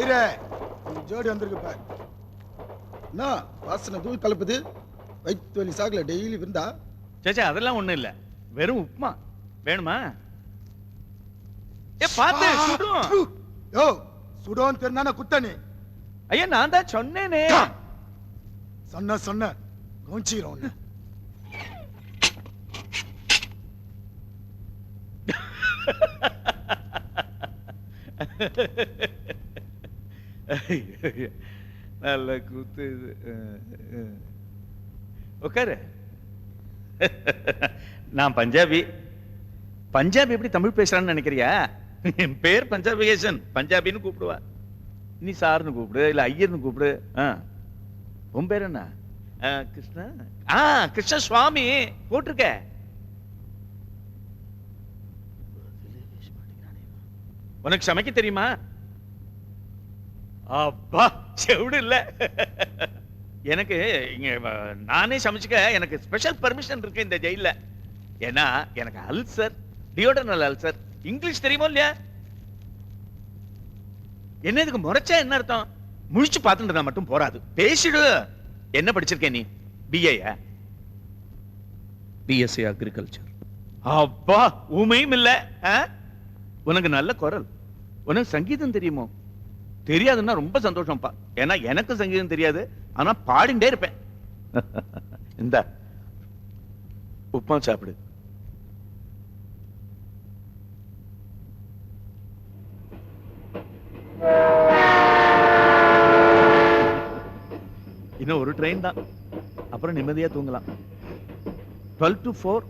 ஐயரே ஜோடி வந்திருக்கு பார். என்ன வாசனை தூள் கலப்புது? வயிற்று வலி சாகல டெய்லி விருந்தா? சேச்சா அதெல்லாம் ஒண்ணும் இல்ல, வெறும் உப்புமா. வேணுமா? ஏ பாத்து சுடும். யோ சுடோன்னு தெரிந்தானே குத்தனே. ஐயா நான் தான் சொன்னேனே. சொன்ன கவுச்சிக்கிறோம் ஒண்ணு. நல்ல கூத்து இது. உட்காரு. நான் பஞ்சாபி. பஞ்சாபி எப்படி தமிழ் பேசுறான்னு நினைக்கிறியா? என் பேர் பஞ்சாபிகேசன், பஞ்சாபின்னு கூப்பிடுவா. நீ சார்னு கூப்பிடு, இல்ல ஐயர்னு கூப்பிடு. உன் பேர் என்ன? கிருஷ்ணா. கிருஷ்ண சுவாமி போட்டிருக்க. உனக்கு சமைக்க தெரியுமா? அப்பா செவிடு இல்ல. எனக்கு இங்க நானே சமைச்சுக்க எனக்கு ஸ்பெஷல் பர்மிஷன் இருக்கு இந்த ஜெயில. ஏன்னா எனக்கு அல்சர், டியோடனல் அல்சர். இங்கிலீஷ் தெரியுமோ இல்லையா? என்ன இதுக்கு முறைச்சா என்ன அர்த்தம்? முழிச்சு பார்த்துட்டு மட்டும் போறாது, பேசிடு. என்ன படிச்சிருக்கேன் நீ? பிஏயா? BSc agriculture. அப்பா உமையும் இல்ல. உனக்கு நல்ல குரல். உனக்கு சங்கீதம் தெரியுமோ? தெரியாதுன்னா ரொம்ப சந்தோஷம்ப்பா. ஏன்னா எனக்கு சங்கீதம் தெரியாது, ஆனா பாடிண்டே இருப்பேன். இந்த உப்புமா சாப்பிடு. இன்னும் ஒரு ட்ரெயின் தான், அப்புறம் நிம்மதியா தூங்கலாம். 12 to 4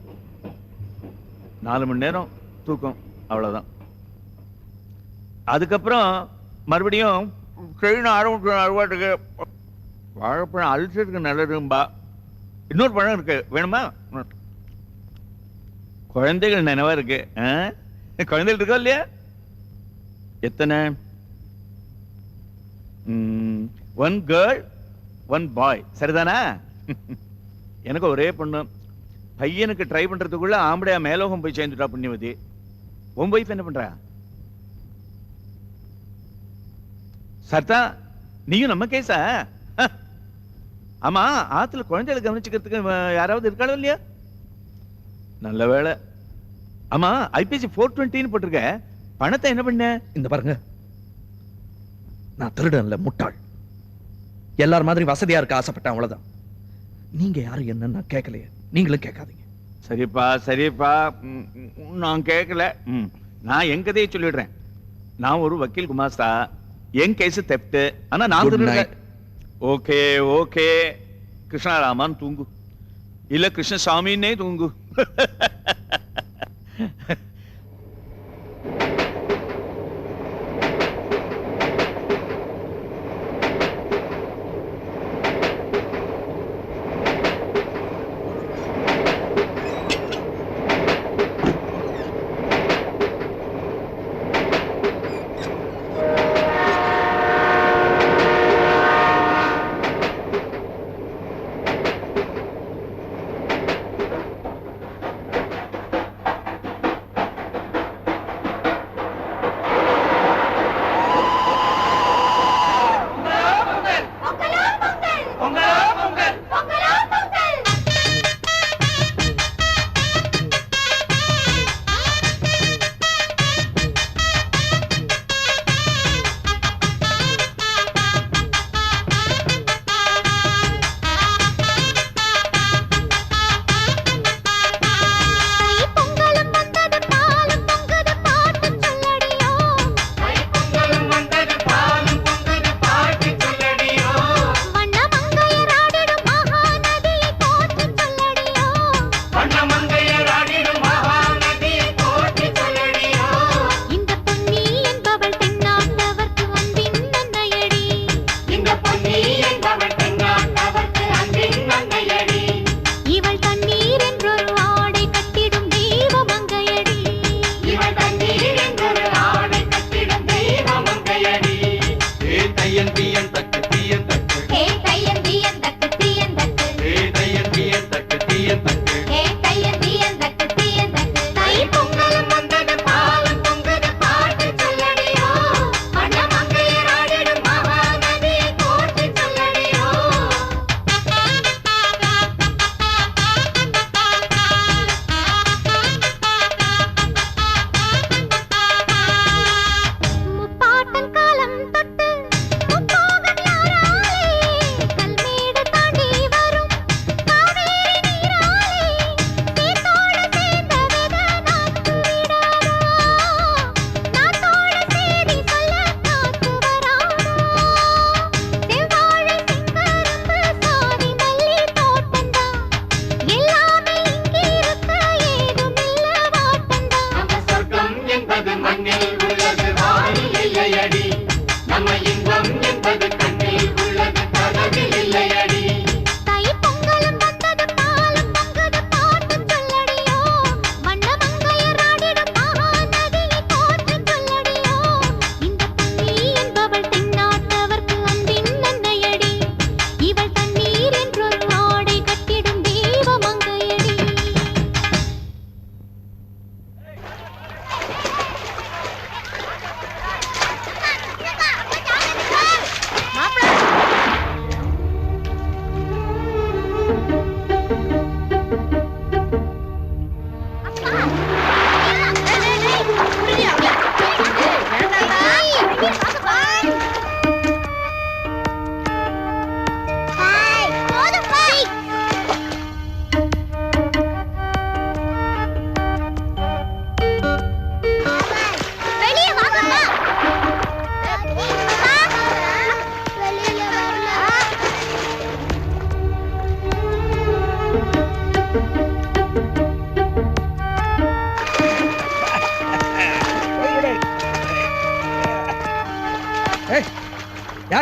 4 மணி நேரம் தூக்கம், அவ்வளவுதான். அதுக்கப்புறம் மறுபடியும் ட்ரெயின் ஆரம்பிச்சு. வாழைப்பழம் அல்சருக்கு நல்லதும்பா. இன்னொரு பழம் இருக்கு, வேணுமா? குழந்தைகள் நினைவா இருக்கு. குழந்தைகள் இருக்கா இல்லையா? எத்தனை? 1 கேர்ள் 1 பாய், சரிதானா? எனக்கு ஒரே பொண்ணு. பையனுக்கு ட்ரை பண்றதுக்குள்ள ஆம்படையா மேலோகம் போய் சேர்ந்துட்டா புண்ணியவதி. உன் வைஃப் என்ன பண்றா? சர்தா நீயும் நம்ம கேஸா? ஆமா, ஆத்துல குழந்தைகளை கவனிச்சுக்கிறதுக்கு யாராவது இருக்காளோ இல்லையா? நல்ல வேலை. ஆமா, ஐபிசி 420 போட்டிருக்க. பணத்தை என்ன பண்ண? இந்த பாருங்க, நான் திருடன்ல முட்டாள். எல்லார் மாதிரி வசதியா இருக்க ஆசைப்பட்டேன், அவ்வளவுதான். நீங்க யாரு என்ன நான் கேட்கலையே, நீங்களும் கேட்காதீங்க. சரிப்பா சரிப்பா, நான் கேட்கல. நான் என் கதையை சொல்லிடுறேன். நான் ஒரு வக்கீல் குமாஸ்தா. என் கேஸ் தெப்ட், ஆனா நான் திருடுறேன். ஓகே ஓகே, கிருஷ்ணராமான் தூங்கு, இல்ல கிருஷ்ணசாமின்னே தூங்கு.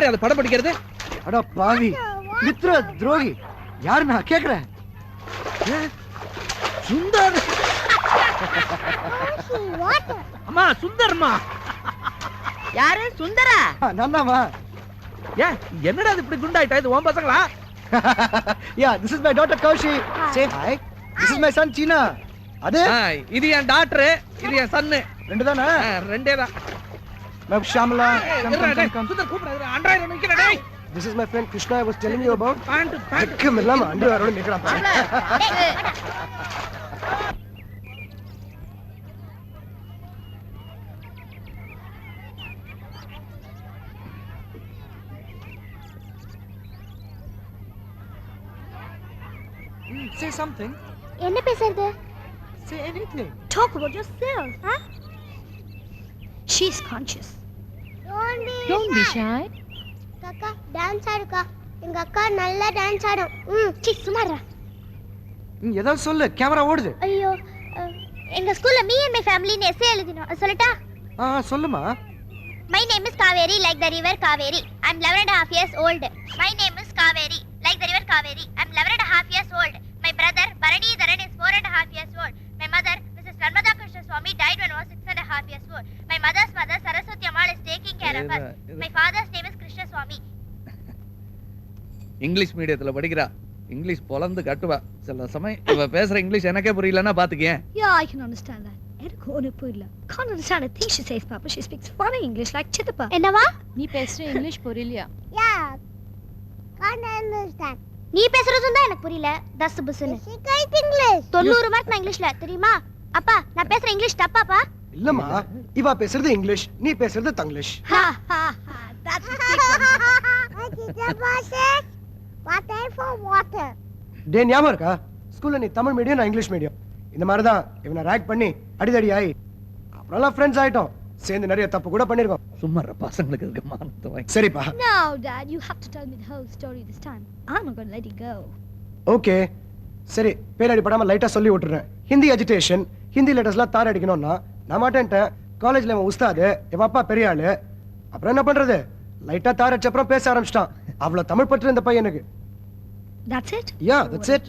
யாரு அதை படம் படிக்கிறது? அட பாவி, மித்ர துரோகி, யாரு நான் கேக்குறேன். சுந்தர். அம்மா சுந்தர்மா. யாரு சுந்தரா? நான்தாமா. ஏன் என்னடா இது இப்படி குண்டாயிட்டா? இது உன் பசங்களா? Yeah, this is my daughter Kaushi. Say hi. This is my son China. அது இது என் டாக்டர், இது என் சன்னு. ரெண்டு தானே? ரெண்டே தான். நான் ஷாமலா. சுந்தர் கூப்பிடுறாரு. அண்டர்வேர் நிக்கிறேன் டேய். This is my friend Krishna I was telling you about. Pant. வெக்கம் இல்லாம அண்டர்வேரோட நிக்கறான் பாரு. Say something. என்ன பேசுறது? Say anything. Talk about yourself, huh? She's conscious. Don't be shy. அக்கா டான்ஸ் ஆடுக்கா. எங்க அக்கா நல்லா டான்ஸ் ஆடும். சும்மாடா. ஏதாவது சொல்லு, கேமரா ஓடுது. ஐயோ, எங்க ஸ்கூல்ல மீ அண்ட் மை ஃபேமிலின்னு எஸ்ஸே எழுதினோம். சொல்லட்டா? சொல்லுமா. My name is Kaveri, like the river Kaveri. I'm 11.5 years old. My name is Kaveri, like the river Kaveri. I'm 11.5 years old. My brother Bharani Dharan is 4.5 years old. My mother, Mrs. Narmada Krishna Swami, died when I was 6.5 years old. My mother's mother, Saraswati Ammal, is taking care of us. My father's name is Krishna Swami. English மீடியத்துல படிக்கிறா. English பொலந்து கட்டுவா. சில சமயம் இவ பேசுற English எனக்கே புரியலன்னா பாத்துக்கேன். Yeah, I can understand that. எனக்கு ஒண்ணு புரியல. Can't understand a thing she says, Papa. She speaks funny English like Chitappa. என்னவா? நீ பேசுற இங்கிலீஷ் புரியலையா? Yeah. Can't understand. நீ பேசுறது தான் எனக்கு புரியல. தஸ் புஸ்னு. She speaks English. 90 மார்க் நான் இங்கிலீஷ்ல, தெரியுமா? அப்பா, நான் பேசுற இங்கிலீஷ் தப்பாப்பா? இல்லம்மா, இவா பேசுறது இங்கிலீஷ், நீ பேசுறது Tanglish. That's Water for water. டே ஞாபகம் இருக்கா? ஸ்கூல்ல நீ தமிழ் மீடியம், நான் இங்கிலீஷ் மீடியம். இந்த மாதிரி தான் இவனை ரேக் பண்ணி அடிதடி ஆகி அப்புறம்லாம் ஃப்ரெண்ட்ஸ் ஆயிட்டோம். சேர்ந்து நிறைய தப்பு கூட பண்ணிருக்கோம். சும்மா பசங்களுக்கு இருக்க மானத்தை வாங்கி. சரிப்பா. No, Dad, you have to tell me the whole story this time. I'm not going to let it go. Okay சரி, பேரடி படாம லைட்டா சொல்லி விட்டுறேன். ஹிந்தி அஜிடேஷன், ஹிந்தி லெட்டர்ஸ்லாம் தார் அடிக்கணும்னா நான் மாட்டேன்ட்டேன். காலேஜ்ல இவன் உஸ்தாது, இவன் அப்பா பெரிய ஆளு. அப்புறம் என்ன பண்றது? லைட்டா தார் அடிச்ச அப்புறம் பேச ஆரம்பிச்சிட்டான். அவ்வளவு தமிழ் பற்று இந்த பையனுக்கு. That's it? Yeah, that's it.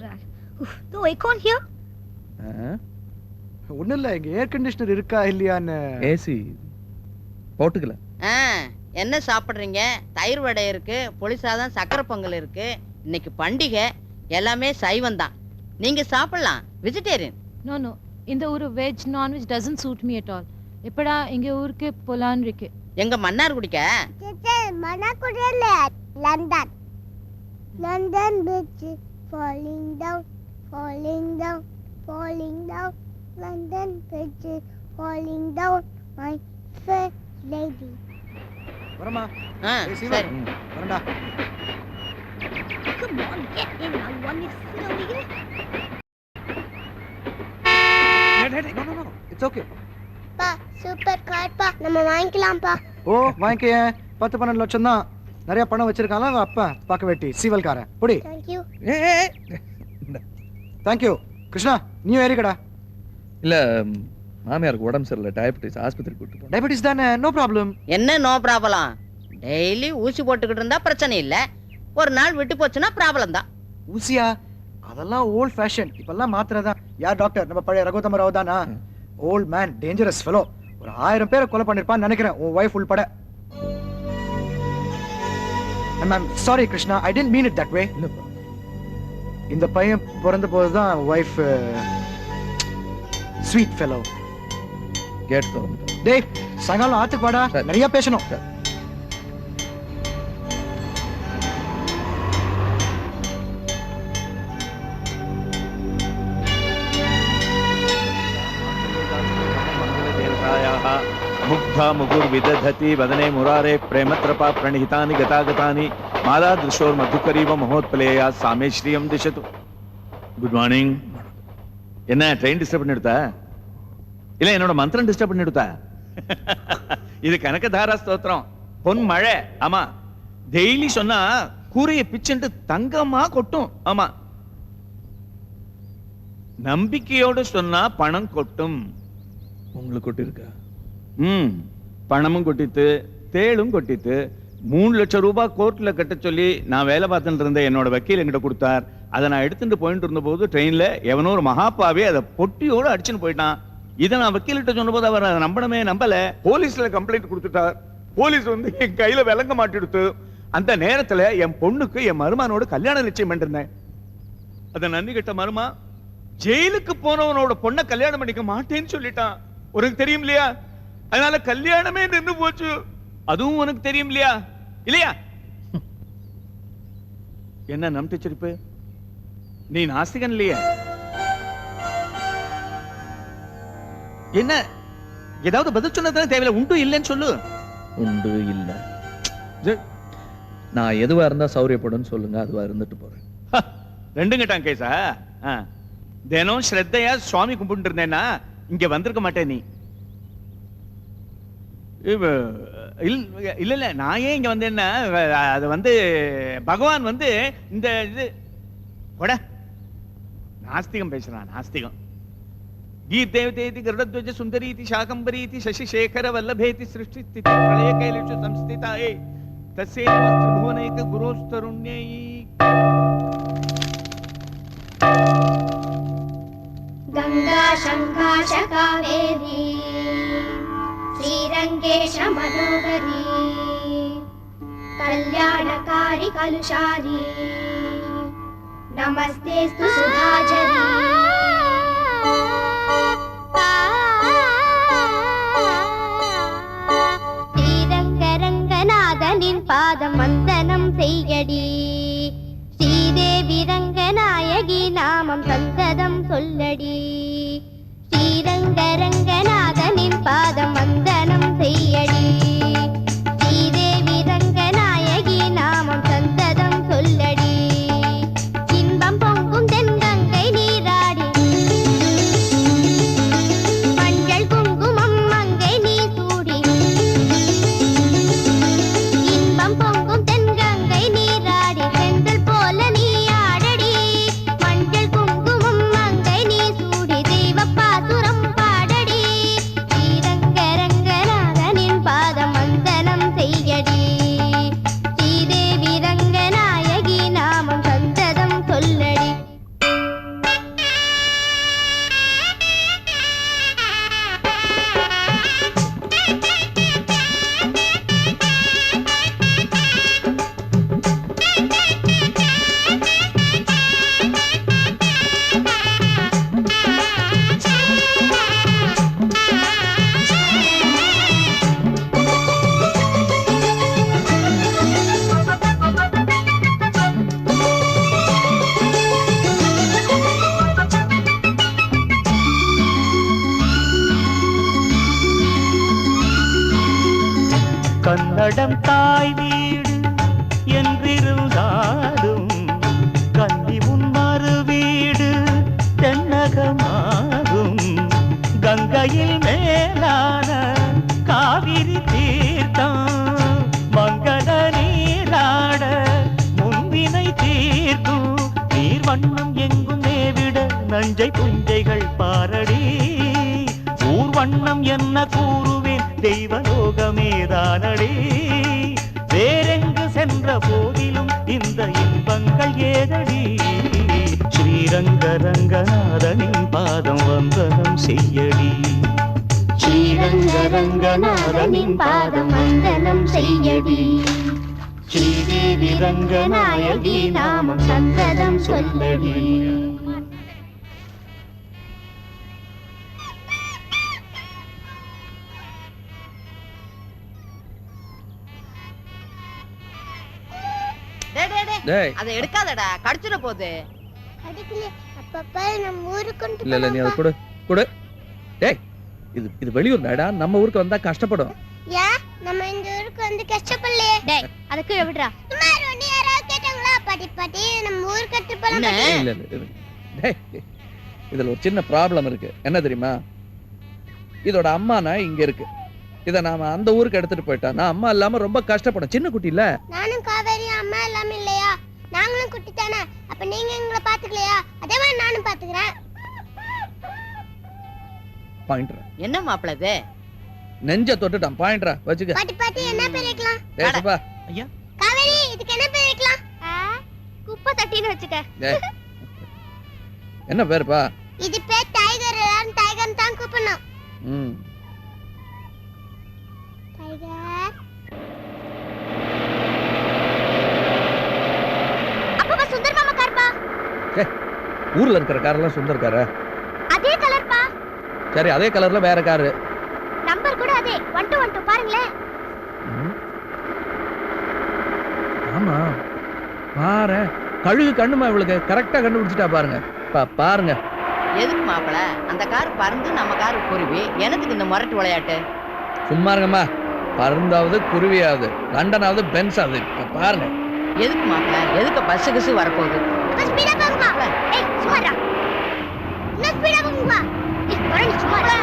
No aircon here? ஒண்ணும் இல்ல, இங்க ஏர் கண்டிஷனர் இருக்கா இல்லையான்னு. ஏசி போட்டுக்கல. என்ன சாப்பிடுறீங்க? தயிர் வடை இருக்கு, புளிசாதம், சக்கரை பொங்கல் இருக்கு. இன்னைக்கு பண்டிகை, எல்லாமே சைவம் தான். நீங்க சாப்பிடலாம், வெஜிடேரியன். No, இந்த ஒரு veg non veg doesn't suit me at all. எப்படா எங்க ஊருக்கு போலான்னு இருக்கு. எங்க மன்னார் குடிக்க? மன்னார்குடியில London. London bridge falling down, falling down, falling down. London bridge falling down, my fair lady. வரமா. சரி. வரடா. Come on, get in. I want you to sit over here. No. It's okay. பா, சூப்பர் கார் பா. நம்ம வாங்கிக்கலாம் பா. ஓ, வாங்கிக்கே. 10-12 லட்சம் தான். நிறைய பணம் வச்சிருக்காங்க அப்பா. பாக்க வெட்டி சீவல்காரன். புடி. Thank you. Thank you. Krishna, நீ ஏறிக்கடா. இல்ல மாமியாருக்கு உடம்பு சரியில்லை, டயபெட்டிஸ், ஆஸ்பத்திரிக்கு கூட்டிட்டு போறேன். டயபெட்டிஸ் தானே, நோ ப்ராப்ளம். என்ன நோ ப்ராப்ளம்? டெய்லி ஊசி போட்டுக்கிட்டு இருந்தா பிரச்சனை இல்ல. ஒரு நாள் விட்டு போச்சுன்னா ப்ராப்ளம் தான். ஊசியா? அதெல்லாம் ஓல்ட் ஃபேஷன். இப்பெல்லாம் மாத்திரதா. யார் டாக்டர்? நம்ம பழைய ரகுதம ராவ் தானா? Old man, dangerous fellow. ஒரு 1000 பேரை கொலை பண்ணிருப்பான்னு நினைக்கிறேன், உன் வைஃப் உள்பட. I'm sorry Krishna, I didn't mean it that way. இந்த பையன் பிறந்த போது தான் வைஃப் ஸ்வீட் ஃபெலோ. கேட் திறந்து. டேய், சாயங்காலம் ஆத்துக்கு வாடா, நிறைய பேசணும். मुग्धा मुगुर्विदधति वदने मुरारे प्रेमत्रपा प्रणिहितानि गतागतानि माला दृशोर्मधुकरीव महोत्पलेया सामे श्रियं दिशतु. Good morning. என்ன ட்ரெயின் டிஸ்டர்ப் பண்ணிடுதா? இல்ல என்னோட மந்திரம் டிஸ்டர்ப் பண்ணிடுதா? இது கனகதாரா ஸ்தோத்திரம், பொன் மழை. ஆமா, டெய்லி சொன்னா கூரையை பிச்சுட்டு தங்கமா கொட்டும். ஆமா, நம்பிக்கையோடு சொன்னா பணம் கொட்டும். உங்களுக்கு கொட்டி இருக்கா? பணமும் கொட்டித்து, தேளும் கொட்டித்து, 3 லட்சம் ரூபாய் கோர்ட்ல கட்ட சொல்லி நான் வேலை பார்த்துட்டு இருந்தேன். என்னோட வக்கீல் என்கிட்ட கொடுத்தார். அதை நான் எடுத்துட்டு போயிட்டு இருந்த போது ட்ரெயின்ல எவனோ ஒரு மகாப்பாவே அதை பொட்டியோட அடிச்சுன்னு போயிட்டான். இதை நான் வக்கீல்கிட்ட சொன்னபோது அவர் அதை நம்பல. போலீஸ்ல கம்ப்ளைண்ட் கொடுத்துட்டார். போலீஸ் வந்து என் கையில விளங்க மாட்டிடுத்து. அந்த நேரத்துல என் பொண்ணுக்கு என் மருமானோட கல்யாணம் நிச்சயம் பண்ணிருந்தேன். அத நன்றி கட்ட மருமா ஜெயிலுக்கு போனவனோட பொண்ணை கல்யாணம் பண்ணிக்க மாட்டேன்னு சொல்லிட்டான். உனக்கு தெரியும் இல்லையா? அதனால கல்யாணமே நின்று போச்சு. அதுவும் உனக்கு தெரியும் இல்லையா? இல்லையா? என்ன நம்பிச்சிருப்பு? நீ நாஸ்திகன் இல்லையா? என்ன ஏதாவது பதில் சொன்னதானே தேவையில்ல. உண்டு இல்லைன்னு சொல்லு. உண்டு இல்ல. நான் எதுவா இருந்தா சௌரியப்படும் சொல்லுங்க, அதுவா இருந்துட்டு போறேன். ரெண்டும் கேட்டான் கேசா. தினம் ஸ்ரத்தையா சுவாமி கும்பிட்டு இருந்தேன்னா இங்க வந்திருக்க மாட்டேன். நீ இல்ல நான் ஏன் இங்க வந்தேன்னா அது வந்து பகவான் வந்து இந்த இது கொட நாஸ்திகம் பேசுறான். நாஸ்திகம். गीर्देवतेति गरुडध्वज सुंदरीति शाकंबरीति शशिशेखर वल्लभेति सृष्टि स्थिति प्रलय कैलेषु संस्थिताये तस्यै नमस्ते भुवनैक गुरोस्तरुण्यै. गंगा शंकाश कावेरी श्रीरंगेश मनोहरी कल्याणकारी कलुषारी नमस्तेस्तु सुधाचरी. ஸ்ரீரங்கரங்கநாதனின் பாதம் வந்தனம் செய்யடி. ஸ்ரீதேவி ரங்கநாயகி நாமம் சந்ததம் சொல்லடி. ஸ்ரீரங்கரங்கநாதனின் பாதம் வந்தனம் செய்யடி. ஸ்ரீதேவி ரங்கநாயகி நாமம் சந்ததம் சொல்லடி. இன்பம் பொங்கும் தென்கங்கை நீராடி மஞ்சள் குங்குமம் மங்கை நீ சூடி. இன்பம் பொங்கும் தென்கங்கை நீராடி செந்தல் போல நீ ஆடடி. மஞ்சள் குங்குமம் மங்கை நீ சூடி தெய்வப்பாசுரம் பாடடி. ஸ்ரீரங்கரங்கநாதனின் பாதம் வந்தனம் செய்யடி. ஸ்ரீதேவி ரங்கநாயகி நாமம் சந்ததம் சொல்லடி. கன்னடம் தாய் வீடு என்றிருந்தாலும் கன்னி உன் மறு வீடு தென்னகமாகும். கங்கையில் மேலான காவிரி தீர்த்தம் மங்கள நீராட முன்வினை தீர்க்கும். நீர் வண்ணம் எங்கும் மேவிட நஞ்சை புஞ்சைகள் பாரடி. ஊர் வண்ணம் என்ன கூறுவேன் தெய்வலோகமேதானடி. வேறெங்கு சென்ற போதிலும் இந்த இன்பங்கள் ஏதடி. ஸ்ரீரங்கரங்கநாதனின் பாதம் வந்தனம் செய்யடி. ஸ்ரீரங்கரங்கநாதனின் பாதம் வந்தனம் செய்யடி. ஸ்ரீதேவி ரங்கநாயகி நாமம் சந்ததம் சொல்லடி. டேய் அதை எடுக்காதடா, கடிச்சிட போகுது. அடிக்கல அப்பப்பா நம்ம ஊருக்கு இல்ல நீ அதை கொடு கொடு. டேய் இது வெளியூர் நாடா, நம்ம ஊருக்கு வந்தா கஷ்டப்படும். ஏன் நம்ம இந்த ஊருக்கு வந்து கஷ்டப்படலையே? டேய் அத கீழ விடுடா. சும்மா ஒண்ணு யாராவது கேட்டாங்களா? பாட்டி பாட்டி நம்ம ஊருக்கு எடுத்து போலாம் பாட்டி. இல்ல டேய் இதுல ஒரு சின்ன ப்ராப்ளம் இருக்கு. என்ன தெரியுமா? இதோட அம்மானா இங்க இருக்கு. இத நாம அந்த ஊருக்கு எடுத்துட்டு போயிட்டா நான் அம்மா இல்லாம ரொம்ப கஷ்டப்படும். சின்ன குட்டி இல்ல. நானும் காவேரி அம்மா இல்லாம இல்லையா? நாங்களும் குட்டி தானே. அப்ப நீங்க எங்களை பாத்துக்கலையா? அதே மாதிரி நானும் பாத்துக்கிறேன். பாயிண்ட்ரா. என்ன மாப்பிள இது? நெஞ்ச தொட்டுட்டான். பாயிண்ட்ரா வச்சுக்க. பாட்டி பாட்டி என்ன பேர் வைக்கலாம்? டேய் சுப்பா ஐயா காவேரி இதுக்கு என்ன பேர் வைக்கலாம்? குப்பை தட்டின்னு வச்சுக்க. ஏய், என்ன பேருப்பா? இது பேர் டைகர். டைகர் தான் கூப்பிடணும். ம் டைகர். அப்பா சுந்தர் மாமா கார்ப்பா. ஊர்ல இருக்கிற காரெல்லாம் சுந்தர் காரா? அதே கலர்ப்பா. சரி, அதே கலர்ல வேற காரு. நம்பர் கூட அதே 1212 பாருங்களேன். ஆமா பாரு, கழுகு கண்ணுமா இவளுக்கு கரெக்டா கண்டுபிடிச்சிட்டா பாருங்க. பாருங்க. எதுக்கு மாப்பிள அந்த கார் பறந்து நம்ம கார் குருவி எனத்துக்கு இந்த முரட்டு விளையாட்டு? சும்மா இருங்கம்மா. பருந்தாவது குருவியாவது லண்டனாவது பென்ஸ் ஆகுது. பாருங்க. எதுக்கு மாப்பிள எதுக்கு பஸ் கிசு வரப்போகுது? ஸ்பீடா போகுமா? ஏய் சும்மாடா. என்ன ஸ்பீடா போகுமா? ஏய் வரணும் சும்மாடா.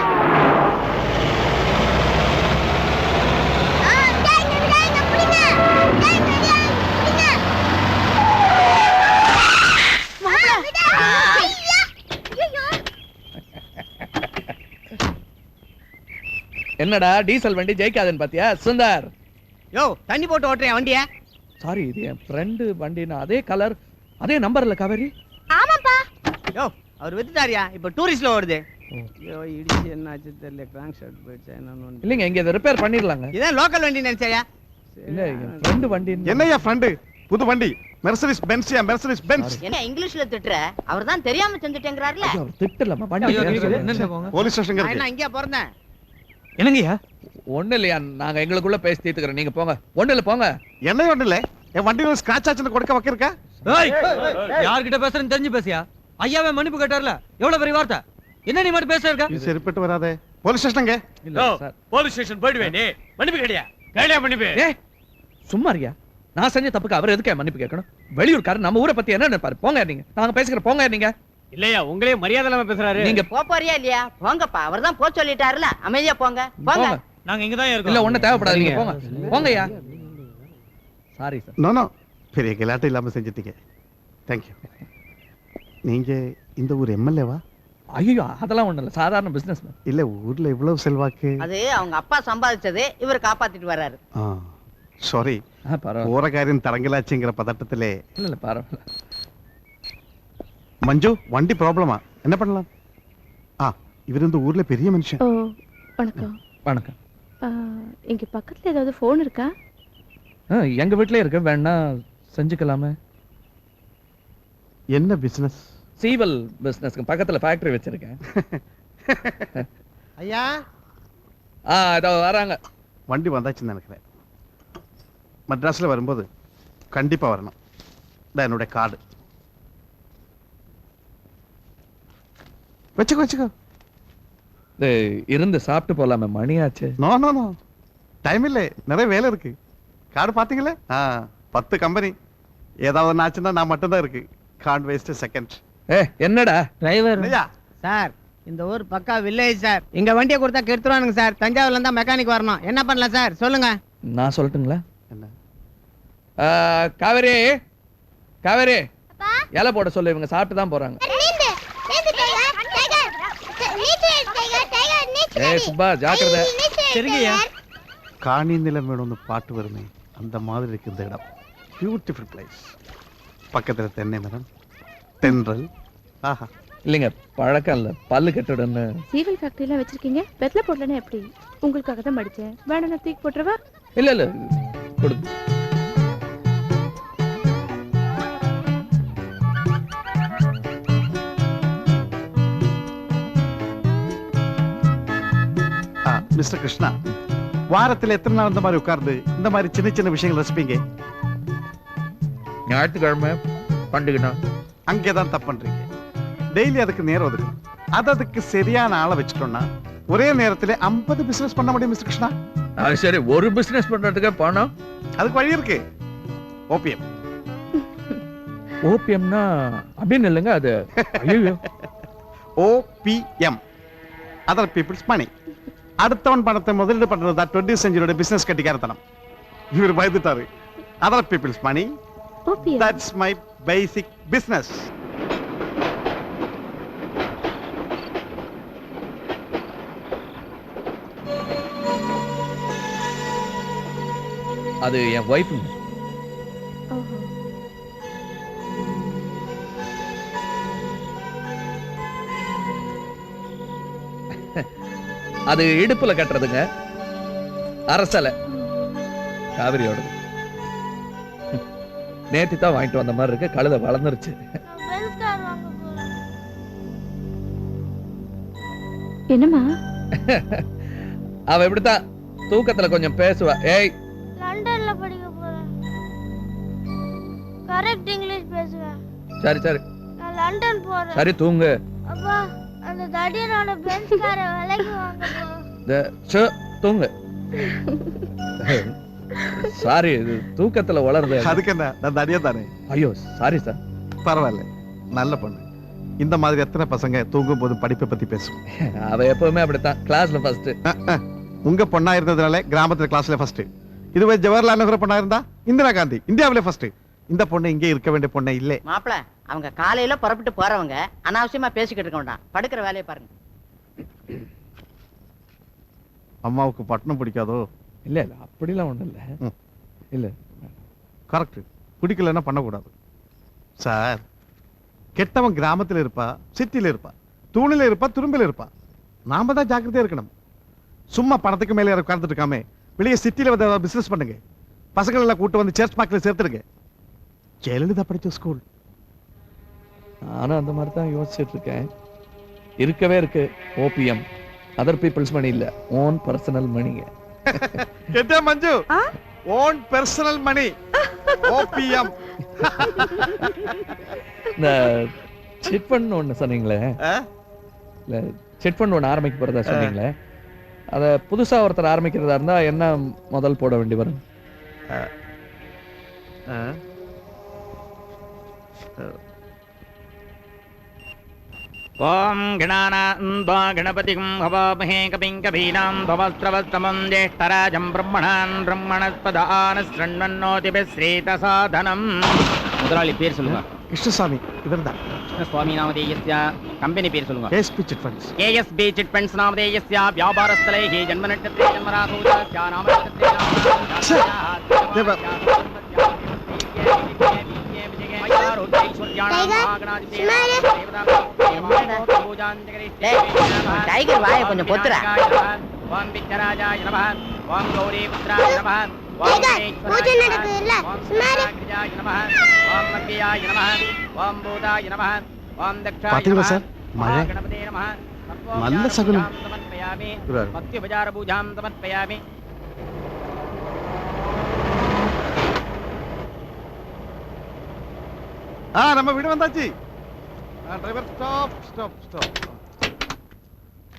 என்னடா டீசல் வண்டி ஜெயிக்காதுன்னு பாத்தியா சுந்தர்? யோ தண்ணி போட்டு ஓட்டுறேன் வண்டிய. சாரி, இது என் ஃப்ரெண்டு வண்டினா அதே கலர் அதே நம்பர்ல காவேரி. ஆமாப்பா. யோ அவர் வித்துட்டாரியா, இப்ப டூரிஸ்ட்ல ஓடுது. யோ இடிச்சு என்னாச்சு தெரியல, கிராங்க் ஷாட் போயிடுச்சா என்னன்னு. இல்லைங்க, இங்க இதை ரிப்பேர் பண்ணிடலாங்க. இதான் லோக்கல் வண்டி நினைச்சாயா? இல்ல, என் ஃப்ரெண்டு வண்டி. என்னையா ஃப்ரெண்டு? புது வண்டி மெர்சடிஸ் பென்ஸ். Mercedes Benz. என்ன இங்கிலீஷ்ல திட்டுற? அவர் தான் தெரியாம செஞ்சுட்டேங்கறாருல. ஐயோ, திட்டலமா வண்டி. போலீஸ் ஸ்டேஷன் நான் இருக்கு. என்ன இங்கயா பிறந்தேன்? என்னங்கய்யா? ஒண்ணு இல்லையா, நாங்க எங்களுக்குள்ள பேசி தீர்த்துக்கிறோம். நீங்க போங்க. ஒண்ணு இல்ல போங்க. என்ன ஒண்ணு இல்ல, என் வண்டியில ஸ்கிராட்ச் ஆச்சுன்னு கொடுக்க வைக்கிறக்கா? யார்கிட்ட பேசுறேன்னு தெரிஞ்சு பேசியா? ஐயாவே மன்னிப்பு கேட்டார்ல, எவ்வளவு பெரிய வார்த்தை. என்ன நீ மட்டும் பேச இருக்க? இது சரிப்பட்டு வராதே. போலீஸ் ஸ்டேஷன்ங்க. இல்ல சார், போலீஸ் ஸ்டேஷன் போய்டுவேன். நீ மன்னிப்பு கேட்டியா? கேளியா மன்னிப்பு? ஏய் சும்மா இருயா. நான் செஞ்ச தப்புக்கு அவர் எதுக்கு மன்னிப்பு கேட்கணும்? வெளியூர்காரர் நம்ம ஊரை பத்தி என்ன நினைப்பாரு? போங்க நீங்க. நாங்க பேசிக்கிறோம். போங்க நீங்க. இல்லையா உங்களே மரியாதை இல்லாம பேசுறாரு. நீங்க போறியா இல்லையா? போங்கப்பா, அவர் தான் போ சொல்லிட்டாருல. அமைதியா போங்க. போங்க. போங்க. நாங்க இங்க தான் இருக்கோம். இல்ல ஒண்ணு தேவைப்படாது. நீங்க போங்க. போங்கய்யா. Sorry sir. நோ நோ, பெரிய கலாட்டம் இல்லாம செஞ்சிட்டீங்க. Thank you. நீங்க இந்த ஊர் எம்எல்ஏவா? ஐயோ அதெல்லாம் ஒண்ணு இல்ல, சாதாரண பிசினஸ். இல்ல ஊர்ல இவ்வளவு செல்வாக்கு. அது அவங்க அப்பா சம்பாதிச்சது, இவர் காப்பாத்திட்டு வர்றாரு. சாரி, பரவாயில்ல. ஓர காரியம் தரங்கலாச்சுங்கிற பதட்டத்திலே. இல்ல இல்ல பரவாயில்ல. மஞ்சு, வண்டி ப்ராப்ளமா? என்ன பண்ணலாம்? இவர் இந்த ஊர்ல பெரிய மனுஷன். ஓ வணக்கம். வணக்கம். இங்க பக்கத்துல ஏதாவது ஃபோன் இருக்கா? எங்க வீட்லயே இருக்கு, வேணா செஞ்சுக்கலாமே. என்ன பிசினஸ்? சீவல் பிசினஸ்க்கு பக்கத்துல ஃபேக்டரி வச்சிருக்கேன். ஐயா இதோ வராங்க. வண்டி வந்தாச்சுன்னு நினைக்கிறேன். மெட்ராஸ்ல வரும்போது கண்டிப்பா வரணும். என்னோட கார்டு வச்சுக்கோ. இருந்து சாப்பிட்டு போலாமே, மணியாச்சு. நோ நோ நோ, டைம் இல்லை, நிறைய வேலை இருக்கு. கார்டு பாத்தீங்களே, 10 கம்பெனி. ஏதாவது ஆச்சுன்னா நான் மட்டும்தான் இருக்கு. Card waste second. என்னடா டிரைவர் சார், இந்த ஊர் பக்கா வில்லேஜ் சார். இங்க வண்டியை கொடுத்தா கெடுத்துருவானுங்க சார். தஞ்சாவூர்ல இருந்தா மெக்கானிக் வரணும். என்ன பண்ணலாம் சார் சொல்லுங்க. நான் சொல்லட்டுங்களா? என்ன? காவேரி, காவேரி இலை போட சொல்லு, இவங்க சாப்பிட்டு தான் போறாங்க. சுப்பா ஜாக்கிரதை. சரிங்கய்யா. காணி நிலம் வேணும்னு பாட்டு வருமே, அந்த மாதிரி இருக்கு இந்த இடம். Beautiful place. பக்கத்துல தென்னை மரம், தென்றல். ஆஹா. இல்லைங்க, பழக்கம் இல்ல, பல்லு கெட்டுடுன்னு. சீவல் ஃபேக்டரிலாம் வச்சிருக்கீங்க, வெத்தலை போடலன்னா எப்படி? உங்களுக்காக தான் படிச்சேன். வேணா தூக்கி போட்டுறவா? இல்ல இல்ல கொடு. மிஸ்டர் கிருஷ்ணா, வாரத்துல எத்தனை நாள் இந்த மாதிரி உட்கார்ந்து இந்த மாதிரி சின்ன சின்ன விஷயங்கள் ரசிப்பீங்க? ஞாயிற்றுக்கிழமை பண்டிகைனா அங்கேதான் தப்பு பண்றீங்க. டெய்லி அதுக்கு நேரம் ஒதுக்கணும். அதுக்கு சரியான ஆளை வச்சுட்டோம்னா ஒரே நேரத்துல 50 பிசினஸ் பண்ண முடியும் மிஸ்டர் கிருஷ்ணா. சரி, ஒரு பிசினஸ் பண்றதுக்கு பணம் அதுக்கு வழி இருக்கு. ஓபிஎம். ஓபிஎம்னா அப்படின்னு இல்லைங்க, அது ஐயோ. OPM, other peoples money. அடுத்தவன் பணத்தை முதலீடு பண்றதா 20th செஞ்சுரியோட பிசினஸ் கட்டிக்காரத்தனம். இவர் பயந்துட்டாரு. Other peoples money, that's my basic business. அது என் ஒய்ஃபுங்க. ஓஹோ. அது இடுப்புல கட்டுறதுங்க, அரசலை, காவிரியோடது. நேத்தி தான் வாங்கிட்டு வந்த மாதிரி இருக்கு, கழுதை வளர்ந்துருச்சு. என்னம்மா? அவ இப்படித்தான் தூக்கத்துல கொஞ்சம் பேசுவா. ஏய், லண்டன்ல படிக்க போறேன். கரெக்ட் இங்கிலீஷ் பேசுவேன். சரி சரி நான் லண்டன் போறேன். சரி தூங்கு. அப்பா அந்த தடியனோட பென்ஸ் கார விலைக்கு வாங்க போ. தூங்கு. சாரி, இது தூக்கத்துல வளருது. அதுக்கு என்ன, நான் தனியா தானே. ஐயோ சாரி சார். பரவாயில்ல, நல்ல பொண்ணு. இந்த மாதிரி எத்தனை பசங்க தூங்கும் போது படிப்பை பத்தி பேசும். அவ எப்பவுமே அப்படித்தான், கிளாஸ்ல ஃபர்ஸ்ட். உங்க பொண்ணா இருந்ததுனால கிராமத்துல கிளாஸ்ல ஃபர்ஸ்ட். இதுவே ஜவஹர்லால் நேரு பொண்ணா இருந்தா இந்திரா காந்தி இந்தியாவிலே ஃபர்ஸ்ட். இந்த பொண்ணு இங்கே இருக்க வேண்டிய பொண்ணே இல்ல. மாப்பிள, அவங்க காலையில புறப்பட்டு போறவங்க அனாவசியமா பேசிக்கிட்டு இருக்க வேண்டாம். படுக்கிற வேலையை பாருங்க. அம்மாவுக்கு பட்டணம் பிடிக்காதோ? இல்ல இல்ல, அப்படிலாம் ஒண்ணும் இல்ல. இல்ல கரெக்ட், பிடிக்கலன்னா பண்ணக்கூடாது சார். கெட்டவன் கிராமத்துல இருப்பா, சிட்டில இருப்பா, தூணில இருப்பா, துரும்பில இருப்பா. நாம தான் ஜாக்கிரதையா இருக்கணும். சும்மா பணத்துக்கு மேலே உட்கார்ந்துட்டு இருக்காம வெளியே சிட்டில வந்து பிசினஸ் பண்ணுங்க. பசங்களை எல்லாம் கூட்டு வந்து சர்ச் பார்க்கல சேர்த்துருங்க. ஜெயலலிதா படிச்ச ஸ்கூல். நானும் அந்த மாதிரி தான் யோசிச்சுட்டு இருக்கேன். இருக்கவே இருக்கு ஓபிஎம், அதர் பீப்புள்ஸ் மணி இல்ல, ஓன் பர்சனல் மணிங்க. கேட்டா Manju, own personal money, OPM. இந்த சிட் ஃபண்ட் ஒன்று சொன்னீங்களே, இல்ல சிட் ஃபண்ட் ஒன்று ஆரம்பிக்க போறதா சொன்னீங்களே, அதை புதுசா ஒருத்தர் ஆரம்பிக்கிறதா இருந்தா என்ன முதல் போட வேண்டி வரும்? ஓம் கணானாந்த்வா கணபதிம் ஹவாமஹே கபிம் கபீனாம் பவஸ்த்ரவஸ்தமம் ஜேஷ்டராஜம் பிரம்மணான் பிரம்மணஸ்பதான ஸ்ரண்வன்னோதிபிஸ் ஸ்ரீதசாதனம். முதலாளி பேர் சொல்லுங்க. கிருஷ்ணசாமி. இவர்தான். கிருஷ்ணசுவாமி நாமதேயஸ்ய. கம்பெனி பேர் சொல்லுங்க. KSP chit funds. KSP chit funds நாமதேயஸ்ய. வியாபாரஸ்தலைஹி ஜன்மநட்சத்திரே ஜன்மராசூஜஸ்ய நாமநட்சத்திரே டைகர் வாயை கொஞ்சம் பொத்துறா. ஓம் வித்யராஜாய நமஹ. ஓம் கௌரி புத்ராய நமஹ. ஓம் பூஜை நடக்குது இல்ல, சுமாரே. நமஹ. ஓம் மத்தியாய நமஹ. ஓம் பூதாய நமஹ. ஓம் தக்ஷாய பாத்தீங்களா நமஹ. சார், மழை. கணபதே நமஹ. நல்ல சகுனம். சமர்ப்பயாமி. இவரு. பக்தி உபசார பூஜாம் சமர்ப்பயாமி. நம்ம வீடு வந்தாச்சு. Driver stop stop stop.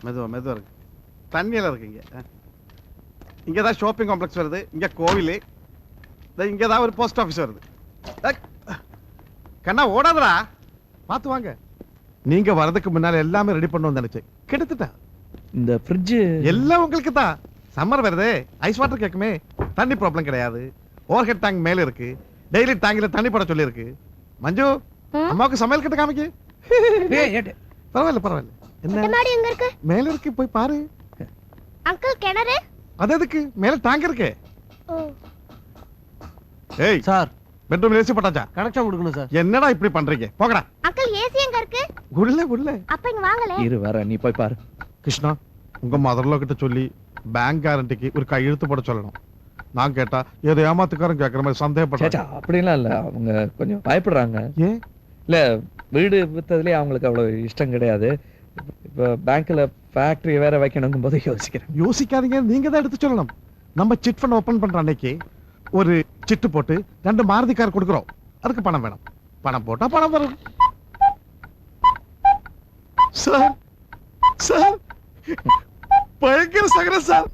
மெதுவா மெதுவா இருக்கு. தண்ணியில இருக்குங்க. இங்க தான் ஷாப்பிங் காம்ப்ளெக்ஸ் வருது, இங்க கோவில், இங்க தான் ஒரு போஸ்ட் ஆபீஸ் வருது. கண்ணா ஓடாதடா, பார்த்து வாங்க. நீங்க வரதுக்கு முன்னால எல்லாமே ரெடி பண்ணணும்னு நினைச்சேன், கெடுத்துட்டா. இந்த ஃப்ரிட்ஜ் எல்லாம் உங்களுக்கு தான். சம்மர் வருது, ஐஸ் வாட்டர் கேக்குமே. தண்ணி ப்ராப்ளம் கிடையாது. ஓவர் ஹெட் டேங்க் மேல இருக்கு. டெய்லி டேங்க்ல தண்ணி போட சொல்லி இருக்கு. மஞ்சு, அம்மாவுக்கு சமையல் கிட்ட காமிக்கு. பரவாயில்ல பரவாயில்ல. என்ன மாடி எங்க இருக்கு? மேல இருக்கு, போய் பாரு. அங்கிள் கிணறு? அது எதுக்கு? மேல டேங்க் இருக்கு. ஓ ஏய் சார், பெட்ரூம் ஏசி போட்டாச்சா? கனெக்ஷன் கொடுக்கணும் சார். என்னடா இப்படி பண்றீங்க? போங்கடா. அங்கிள் ஏசி எங்க இருக்கு? உள்ள உள்ள. அப்ப இங்க வாங்கல. இரு வர, நீ போய் பாரு. கிருஷ்ணா, உங்க மதர்லோ கிட்ட சொல்லி பேங்க் கேரண்டிக்கு ஒரு கையெழுத்து போட சொல்லணும். நான் கேட்டா ஏதோ ஏமாத்துக்காரன் கேட்கற மாதிரி சந்தேகப்பட்டா. அப்படிலாம் இல்ல, அவங்க கொஞ்சம் பயப்படுறாங்க. ஏன்? இல்ல வீடு வித்ததுலயே அவங்களுக்கு அவ்வளவு இஷ்டம் கிடையாது. இப்ப பேங்க்ல ஃபேக்டரி வேற வைக்கணுங்கும் போது யோசிக்கிறேன். யோசிக்காதீங்க, நீங்க தான் எடுத்து சொல்லணும். நம்ம சிட் ஃபண்ட் ஓபன் பண்ற அன்னைக்கு ஒரு சிட்டு போட்டு 2 மாருதி கார் கொடுக்குறோம். அதுக்கு பணம் வேணும். பணம் போட்டா பணம் வரும். சார் சார், பயங்கர சகரம் சார்.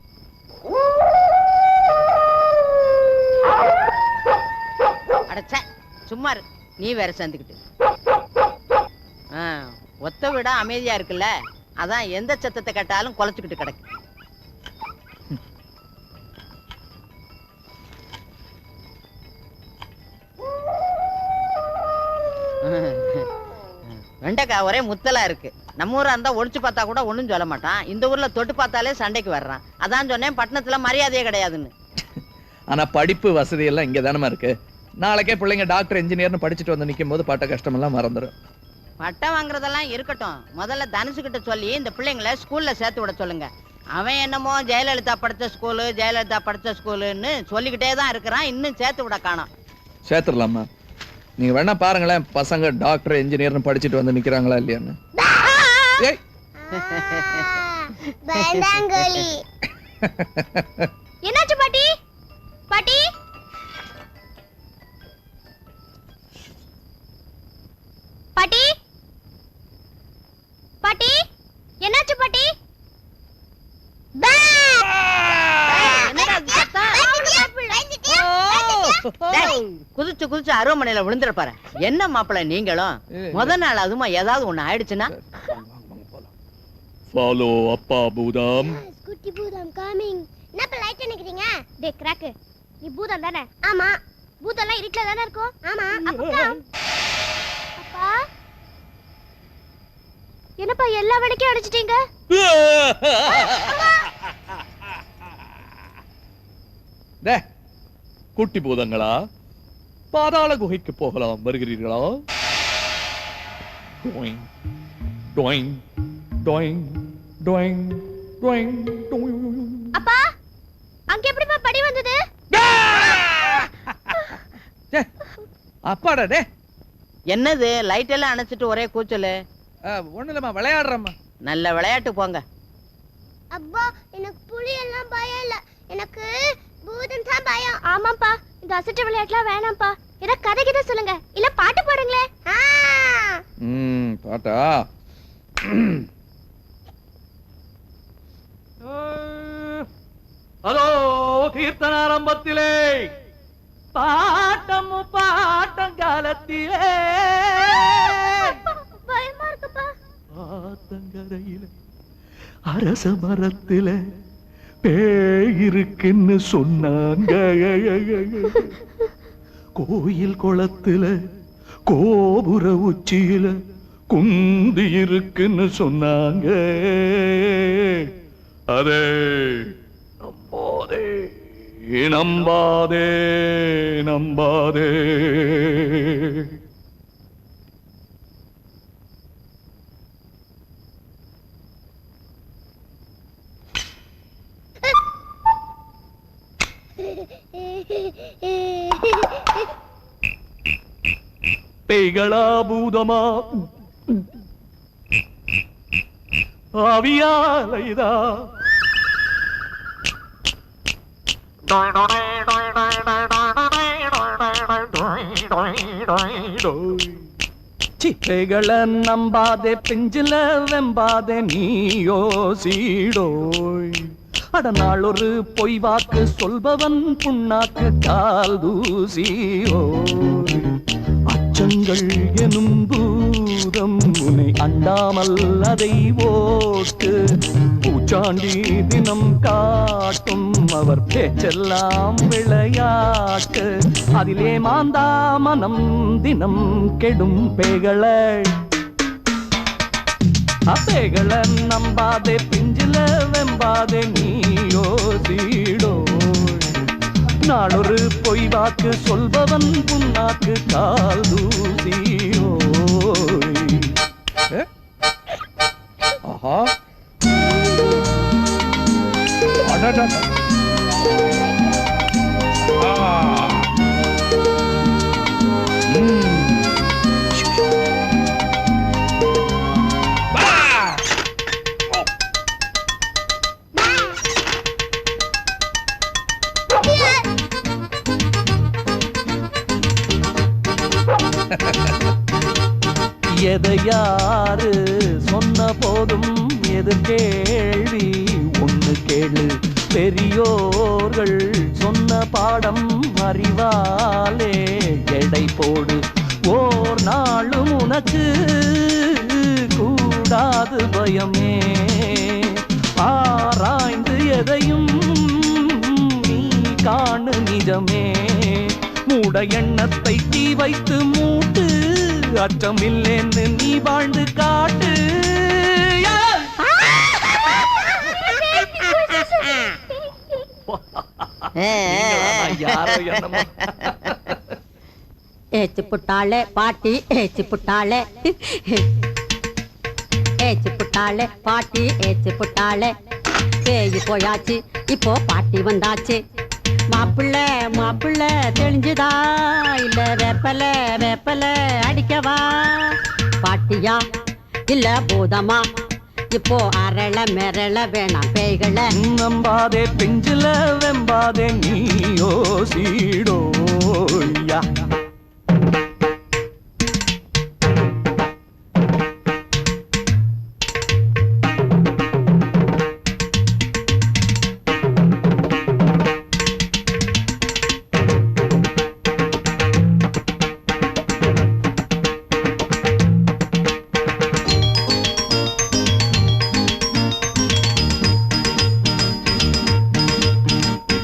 அடச்சே, சும்மா இரு. நீ வேற சேர்ந்துக்கிட்டு. ஒத்த விட அமைதியா இருக்குல்ல, அதான் எந்த சத்தத்தை கேட்டாலும் குலைச்சுக்கிட்டு கிடக்கு. வெண்டைக்காய் ஒரே முத்தலா இருக்கு. நம்ம ஊரா இருந்தா ஒழிச்சு பார்த்தா கூட ஒண்ணும் சொல்ல மாட்டான். இந்த ஊர்ல தொட்டு பார்த்தாலே சண்டைக்கு வர்றான். அதான் சொன்னேன், பட்டணத்துல மரியாதையே கிடையாதுன்னு. ஆனா படிப்பு வசதி எல்லாம் இங்க தானமா இருக்கு. நாளைக்கே பிள்ளைங்க டாக்டர் இன்ஜினியர்னு படிச்சுட்டு வந்து நிக்கும் போது பட்ட கஷ்டம் எல்லாம் மறந்துடும். பட்டம் வாங்குறதெல்லாம் இருக்கட்டும், முதல்ல தனுசு கிட்ட சொல்லி இந்த பிள்ளைங்களை ஸ்கூல்ல சேர்த்து விட சொல்லுங்க. அவன் என்னமோ ஜெயலலிதா படிச்ச ஸ்கூலுன்னு சொல்லிக்கிட்டே தான் இருக்கிறான், இன்னும் சேர்த்து விட காணோம். சேர்த்துடலாமா? நீங்க வேணா பாருங்களேன், பசங்க டாக்டர் இன்ஜினியர்னு படிச்சுட்டு வந்து நிக்கிறாங்களா இல்லையான்னு. என்னாச்சு பாட்டி? பாட்டி பாட்டி பாட்டி என்னாச்சு பாட்டி? குதிச்சு குதிச்சு அருவமனையில விழுந்துட பாரு. என்ன மாப்பிள்ள நீங்களும் முத நாள் அதுமா ஏதாவது ஒண்ணு ஆயிடுச்சுன்னா? ஃபாலோ அப்பா பூதம். குட்டி பூதம் கமிங். என்னப்பா லைட் நிக்கிறீங்க? டேய் கிராக், நீ பூதம் தானே? ஆமா. பூதம்லாம் இருட்டுல தானே இருக்கும். ஆமா. அப்பா என்னப்பா எல்லா வடக்கையும் அடிச்சிட்டீங்க? குட்டி பூதங்களா, பாதாள குகைக்கு போகலாம், வருகிறீர்களா? டோயிங் டோயிங் டோயிங் டோயிங் டோயிங் டோயிங். அப்பா அங்க எப்படிப்பா படி வந்தது? அப்பாடா டே. என்னது லைட் எல்லாம் அணைச்சிட்டு ஒரே கூச்சலு? ஒண்ணு இல்லம்மா, விளையாடுறம்மா. நல்ல விளையாட்டு போங்க. அப்பா எனக்கு புலி எல்லாம் பயம் இல்ல, எனக்கு பூதம் தான் பயம். ஆமாப்பா, இந்த அசட்டு விளையாட்டுலாம் வேணாம்ப்பா. ஏதோ கதை கிட்ட சொல்லுங்க, இல்ல பாட்டு பாடுங்களே. பாட்டா? அதோ கீர்த்தன ஆரம்பத்திலே பாட்டம் பாட்டம் காலத்திலே பயமா இருக்குப்பா. ஆத்தங்கரையில அரச மரத்தில பேயிருக்குன்னு சொன்னாங்க. கோயில் குளத்துல கோபுர உச்சியில குந்தி இருக்குன்னு சொன்னாங்க. அதே நம்பாதே நம்பாதே நம்பாதே. பேய்களா பூதமா ஆவியாலைதா சிப்பைகளை நம்பாதே, பிஞ்சில வெம்பாதே, நீயோ சீடோய். அடநாள் ஒரு பொய் வாக்கு சொல்பவன் புண்ணாக்கு கால் தூசியோ. அச்சங்கள் எனும் பூதம் உன்னை அண்டாமல் அதை ஓட்டு. பூச்சாண்டி தினம் காட்டும் அவர் பேச்செல்லாம் விளையாட்டு. அதிலே மாந்தா மனம் தினம் கெடும் பேய்களை. அப்பேகளை நம்பாதே, பிஞ்சில வெம்பாதே, நீயோ சீடோ. நாளொரு பொய் வாக்கு சொல்பவன் புண்ணாக்கு கால் தூசியோ. ஆஹா, அடடா. எதை யாரு சொன்ன போதும் எது கேள்வி ஒண்ணு கேளு. பெரியோர்கள் சொன்ன பாடம் அறிவாலே எடை போடு. ஓர் நாளும் உனக்கு கூடாது பயமே. ஆராய்ந்து எதையும் நீ காணு நிஜமே. மூட எண்ணத்தை தீ வைத்து மூட்டு. அச்சமில்லேன்னு நீ வாழ்ந்து காட்டு. யாரோ என்னமோ. ஏச்சு புட்டாளே பாட்டி ஏச்சு புட்டாளே ஏச்சு புட்டாளே பாட்டி ஏச்சு புட்டாளே பேய் போயாச்சு இப்போ பாட்டி வந்தாச்சு மாப்பிள்ளை மாப்பிள்ளை தெளிஞ்சுதா இல்ல வேப்பல வேப்பல அடிக்கவா பாட்டியா இல்ல பூதமா இப்போ அரள மெரள வேணாம் பேய்களை நம்பாதே பிஞ்சில வெம்பாதே நீயோ சீடோயா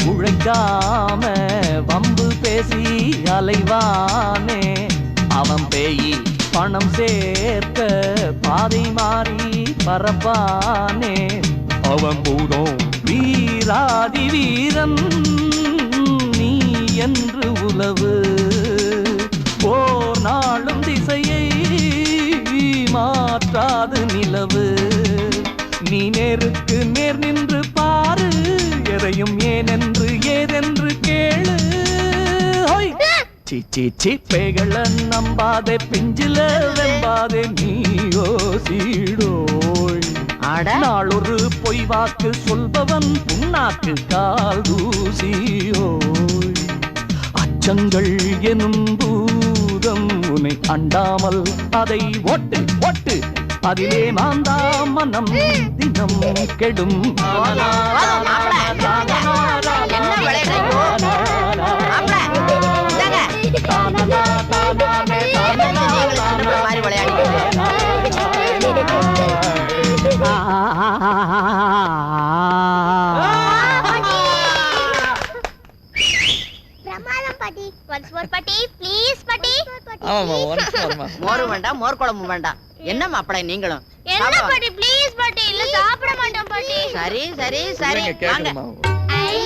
உழைக்காம வம்பு பேசி அலைவானே அவன் பேயி பணம் சேர்க்க பாதை மாறி பரப்பானே அவன் பூதம் வீராதி வீரன் நீ என்று உலவு போர் நாளும் திசையை மாற்றாது நிலவு நீ நேருக்கு நேர் நின்று பாரு எதையும் ஏனென்று ஏதென்று கேளு சீச்சி பேய்கள நம்பாதே பிஞ்சில வெம்பாதே நீயோ சீடோய் நாளொரு பொய் வாக்கு சொல்பவன் புண்ணாக்கு கால் தூசியோய் அச்சங்கள் எனும் பூதம் உன்னை அண்டாமல் அதை ஒட்டு ஒட்டு அதிலே மாந்தா மனம் தினம் கெடும் பிரமாதம் பாட்டி. Once more பாட்டி, please பாட்டி. மோர் வேண்டாம், மோர் குழம்பு வேண்டாம். என்ன மாப்பிளை நீங்களும்? என்ன பாட்டி, please பாட்டி, இல்ல சாப்பிட மாட்டோம் பாட்டி. சரி சரி சரி வாங்க. ஐ